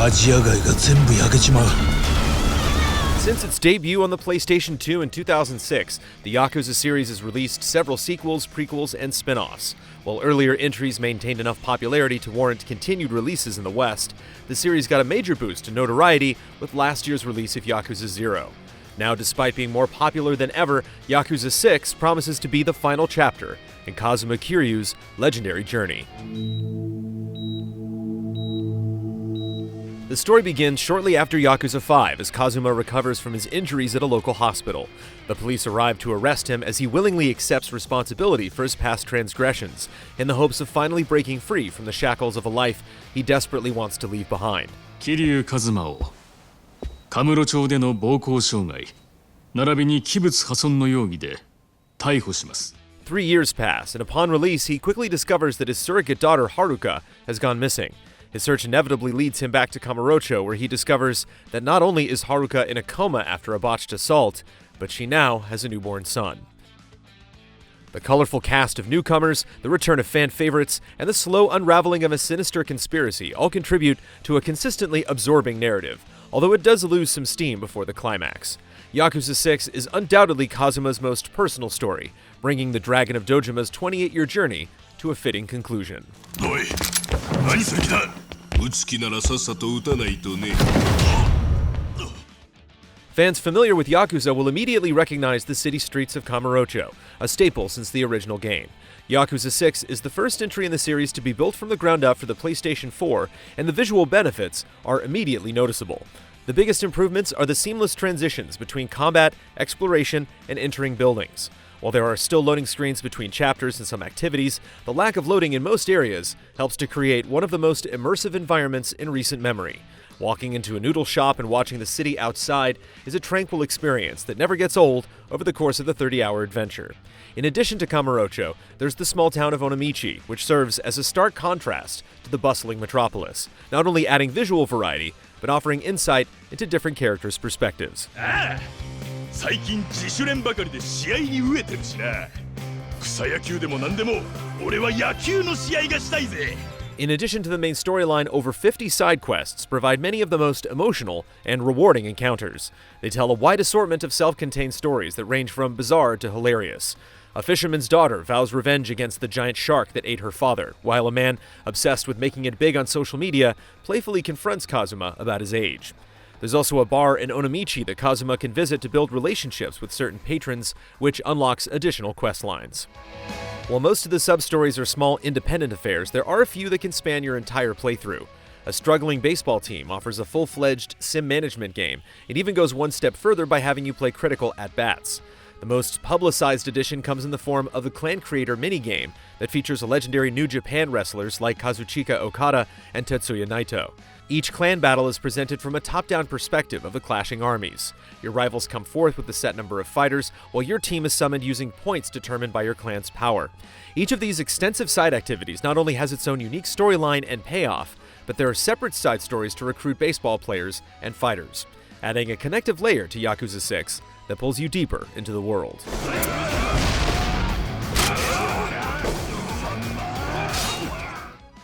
Since its debut on the PlayStation 2 in 2006, the Yakuza series has released several sequels, prequels, and spin-offs. While earlier entries maintained enough popularity to warrant continued releases in the West, the series got a major boost in notoriety with last year's release of Yakuza 0. Now, despite being more popular than ever, Yakuza 6 promises to be the final chapter in Kazuma Kiryu's legendary journey. The story begins shortly after Yakuza 5 as Kazuma recovers from his injuries at a local hospital. The police arrive to arrest him as he willingly accepts responsibility for his past transgressions, in the hopes of finally breaking free from the shackles of a life he desperately wants to leave behind. Kiryu Kazuma をカムロ町での暴行傷害、並びに器物破損の容疑で逮捕します。 3 years pass, and upon release, he quickly discovers that his surrogate daughter Haruka has gone missing. His search inevitably leads him back to Kamurocho, where he discovers that not only is Haruka in a coma after a botched assault, but she now has a newborn son. The colorful cast of newcomers, the return of fan favorites, and the slow unraveling of a sinister conspiracy all contribute to a consistently absorbing narrative, although it does lose some steam before the climax. Yakuza 6 is undoubtedly Kazuma's most personal story, bringing the Dragon of Dojima's 28-year journey to a fitting conclusion. Fans familiar with Yakuza will immediately recognize the city streets of Kamurocho, a staple since the original game. Yakuza 6 is the first entry in the series to be built from the ground up for the PlayStation 4, and the visual benefits are immediately noticeable. The biggest improvements are the seamless transitions between combat, exploration, and entering buildings. While there are still loading screens between chapters and some activities, the lack of loading in most areas helps to create one of the most immersive environments in recent memory. Walking into a noodle shop and watching the city outside is a tranquil experience that never gets old over the course of the 30-hour adventure. In addition to Kamurocho, there's the small town of Onomichi, which serves as a stark contrast to the bustling metropolis, not only adding visual variety, but offering insight into different characters' perspectives. 最近自主練ばかりで試合に飢えてるしな。草野球でも何でも俺は野球の試合がしたいぜ。 In addition to the main storyline, over 50 side quests provide many of the most emotional and rewarding encounters. They tell a wide assortment of self-contained stories that range from bizarre to hilarious. A fisherman's daughter vows revenge against the giant shark that ate her father, while a man obsessed with making it big on social media playfully confronts Kazuma about his age. There's also a bar in Onomichi that Kazuma can visit to build relationships with certain patrons, which unlocks additional quest lines. While most of the sub-stories are small independent affairs, there are a few that can span your entire playthrough. A struggling baseball team offers a full-fledged sim management game. It even goes one step further by having you play critical at-bats. The most publicized edition comes in the form of the Clan Creator minigame that features legendary New Japan wrestlers like Kazuchika Okada and Tetsuya Naito. Each clan battle is presented from a top-down perspective of the clashing armies. Your rivals come forth with a set number of fighters, while your team is summoned using points determined by your clan's power. Each of these extensive side activities not only has its own unique storyline and payoff, but there are separate side stories to recruit baseball players and fighters, adding a connective layer to Yakuza 6 that pulls you deeper into the world.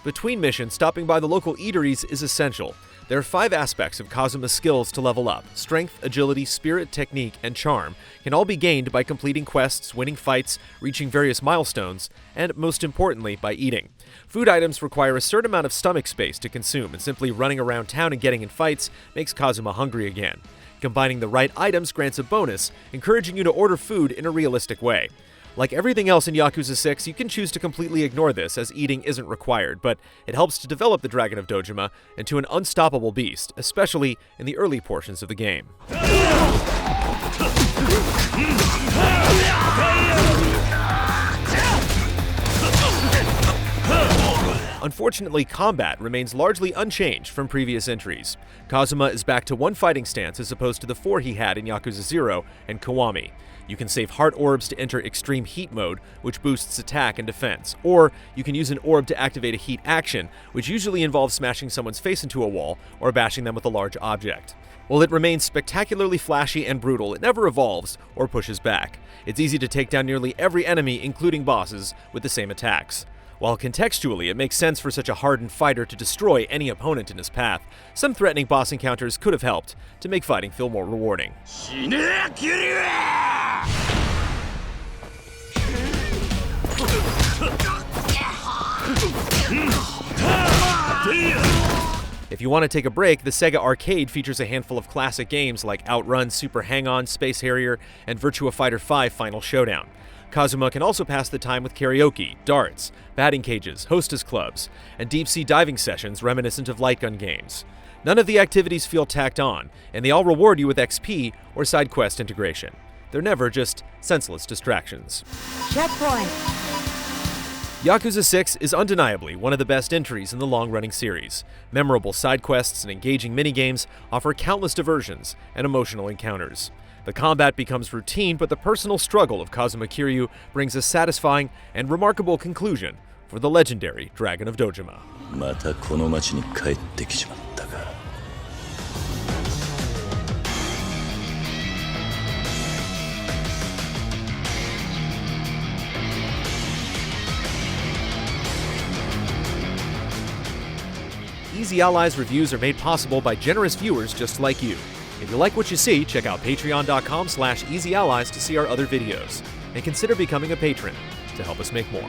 Between missions, stopping by the local eateries is essential. There are 5 aspects of Kazuma's skills to level up. Strength, agility, spirit, technique, and charm can all be gained by completing quests, winning fights, reaching various milestones, and most importantly, by eating. Food items require a certain amount of stomach space to consume, and simply running around town and getting in fights makes Kazuma hungry again. Combining the right items grants a bonus, encouraging you to order food in a realistic way. Like everything else in Yakuza 6, you can choose to completely ignore this, as eating isn't required, but it helps to develop the Dragon of Dojima into an unstoppable beast, especially in the early portions of the game. Unfortunately, combat remains largely unchanged from previous entries. Kazuma is back to one fighting stance as opposed to the 4 he had in Yakuza 0 and Kiwami. You can save heart orbs to enter extreme heat mode, which boosts attack and defense, or you can use an orb to activate a heat action, which usually involves smashing someone's face into a wall or bashing them with a large object. While it remains spectacularly flashy and brutal, it never evolves or pushes back. It's easy to take down nearly every enemy, including bosses, with the same attacks. While contextually it makes sense for such a hardened fighter to destroy any opponent in his path, some threatening boss encounters could have helped to make fighting feel more rewarding. 死ねえキリュIf you want to take a break, the Sega Arcade features a handful of classic games like Outrun, Super Hang-On, Space Harrier, and Virtua Fighter 5 Final Showdown. Kazuma can also pass the time with karaoke, darts, batting cages, hostess clubs, and deep-sea diving sessions reminiscent of light gun games. None of the activities feel tacked on, and they all reward you with XP or side quest integration. They're never just senseless distractions. Checkpoint! Yakuza 6 is undeniably one of the best entries in the long-running series. Memorable side quests and engaging minigames offer countless diversions and emotional encounters. The combat becomes routine, but the personal struggle of Kazuma Kiryu brings a satisfying and remarkable conclusion for the legendary Dragon of Dojima. またこの町に帰ってきちまったか。Easy Allies reviews are made possible by generous viewers just like you. If you like what you see, check out patreon.com/easyallies to see our other videos. And consider becoming a patron to help us make more.